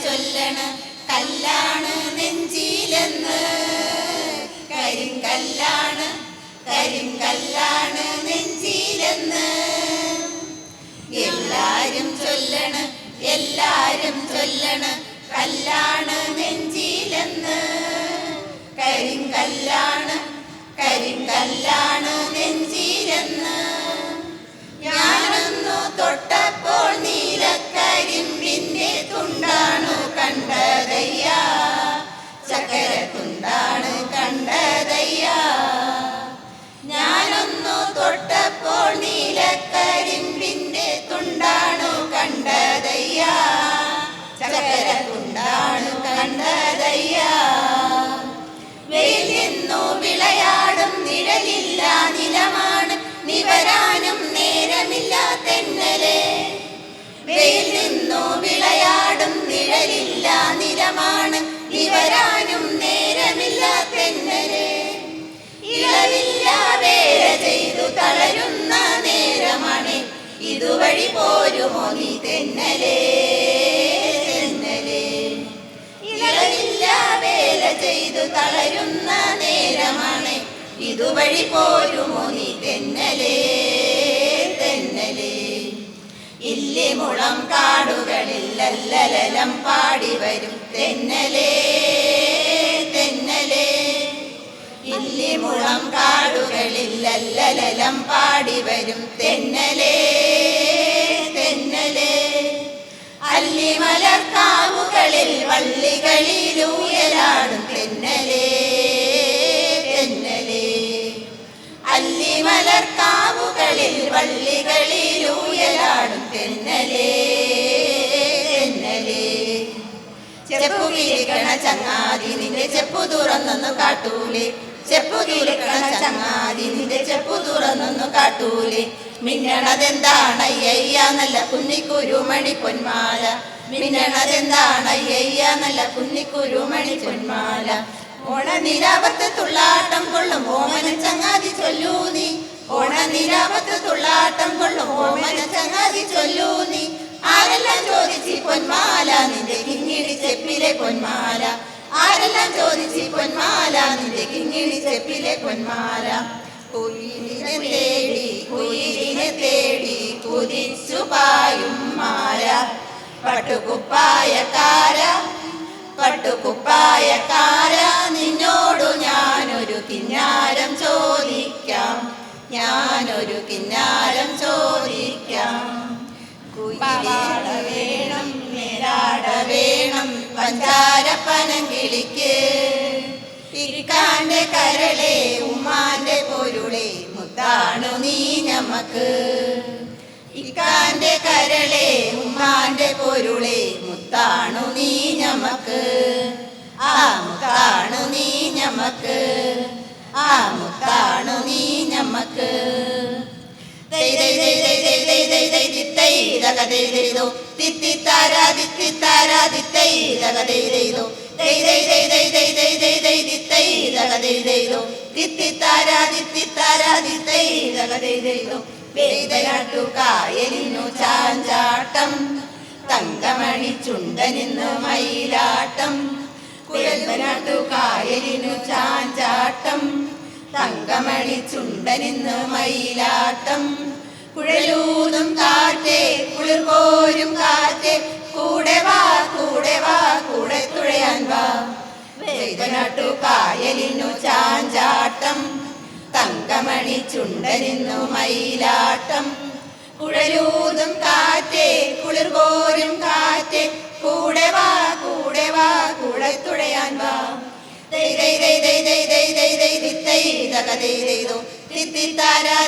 ചൊല്ലണ കല്ലാണ് നെഞ്ചിലെന്ന്. കരിങ്കല്ലാണ് കരിങ്കല്ലാണ് നെഞ്ചിലെന്ന്. എല്ലാരും ചൊല്ലണ എല്ലാരും ചൊല്ലണ കല്ലാണ് നെഞ്ചിലെന്ന്. കരിങ്കല്ലാണ് കരിങ്കല്ലാണ് നെഞ്ചിലെന്ന്. ഞാനൊന്നു തൊട്ടപ്പോൾ നീലക്കരിമ്പിന്റെ തുണ്ടാണു കണ്ടതയ്യ. ചക്കര തുണ്ടാണ് കണ്ടതയ്യ. ഞാനൊന്നു തൊട്ടപ്പോൾ നീലക്കരിമ്പിന്റെ തുണ്ടാണു കണ്ടതയ്യ. ചക്കര തുണ്ടാണു കണ്ടതയ്യ. വെയിൽ നിന്നു വിളയാടും നിഴലില്ല നിലമാണ് നിവരാനും നേരമില്ല തെന്നലെ. വെയിൽ നിന്നു വിളയാടും നിഴലില്ല നിലമാണ് നിവരാനും നേരമില്ല തെന്നലെ. ഇളവില്ല വേല ചെയ്തു തളരുന്ന നേരമാണ് ഇതുവഴി പോരുമോ നീ തെന്നലെ തെന്നലെ. ഇളവില്ല വേല ചെയ്തു തളരുന്ന നേരമാണ് ഇതുവഴി പോരുമോ നീ തെന്നലെ തെന്നലെ. ഇല്ലിമുളം കാടുകളിൽ ലല്ലലലം പാടി വരും തെന്നലെ തെന്നലെ. ഇല്ലിമുളം കാടുകളിൽ ലല്ലലലം പാടി വരും തെന്നലെ തെന്നലെ. അല്ലിമലർക്കാവുകളിൽ വള്ളികളിലൂയലാടും തെന്നലെ തെന്നലെ. അല്ലിമലർക്കാവുകളിൽ വള്ളികളിലൂയലാടും തെന്നലെ തെന്നലെ. ചെപ്പു കിളിക്കണ ചങ്ങാതി നിന്റെ ചെപ്പു തുറന്നൊന്നു കാട്ടൂലേ. ചെപ്പു കിളിക്കണ ചങ്ങാതി നിന്റെ ചെപ്പു തുറന്നൊന്നു കാട്ടൂലേ. മിന്നണതെന്താണയ്യ നല്ല കുന്നിക്കുരുമണി പൊന്മാല. മിന്നണതെന്താണയ്യ നല്ല കുന്നിക്കുരുമണി പൊന്മാല. ഓണനിലാപത്ത് തുള്ളാട്ടം കൊള്ളും ഓമന ചങ്ങാതി ചൊല്ലൂ നീ. ഓണനിലാപത്ത് തുള്ളാട്ടം കൊള്ളും ഓമന ചങ്ങാതി ചൊല്ലൂ നീ. ആരെല്ലാം ചോദിച്ചി പൊന്മാല നിന്റെ കിങ്ങിണി ചെപ്പിലെ പൊന്മാല. ആരെല്ലാം ചോദിച്ചി പൊന്മാല നിന്റെ കിങ്ങിണി ചെപ്പിലെ പൊന്മാല. കുയിലിനെ തേടി കുയിലിനെ തേടി കുതിച്ചു പായും മാല. പട്ടുകുപ്പായക്കാര പട്ടുകുപ്പായക്കാര നിന്നോടു ഞാനൊരു കിന്നാരം ചോദിക്കാം. ഞാനൊരു കിന്നാരം ചോദിക്കാം. കുയിലാട വേണം മേലാട വേണം പഞ്ചാരപ്പനങ്കിളിക്ക്. ഇക്കാന്റെ കരളെ ഉമ്മാന്റെ പൊരുളെ മുത്താണു നീ ഞമ്മക്ക്. ഇക്കാന്റെ കരളെ ഉമ്മാന്റെ പൊരുളെ മുത്താണു നീ ഞമ്മക്ക്. ആ മുത്താണു നീ ഞമ്മക്ക്. ആ മുത്താണു നീ ഞമ്മക്ക്. കായലിനു ചാഞ്ചാട്ടം തങ്കമണി ചുണ്ടനിന്ന് മയിലാട്ടം. കുഴൽനാട്ടു കായലിനു ചാഞ്ചാട്ടം തങ്കമണി ചുണ്ടനിന്ന് മയിലാട്ടം. കുഴലൂതും കാറ്റേ കുളിർപോരും കാറ്റേ കൂടെ വാ കൂടെ വാ കൂടെ തുഴയാൻ വാ. വേദനാട്ടു കായലിനു ചാഞ്ചാട്ടം തങ്കമണി ചുണ്ടനിന്നു മയിലാട്ടം. കുഴലൂതും കാറ്റേ കുളിർപോരും കാറ്റേ കൂടെ വാ കൂടെ വാ കൂടെ തുഴയാൻ വാ. ിത്താരാ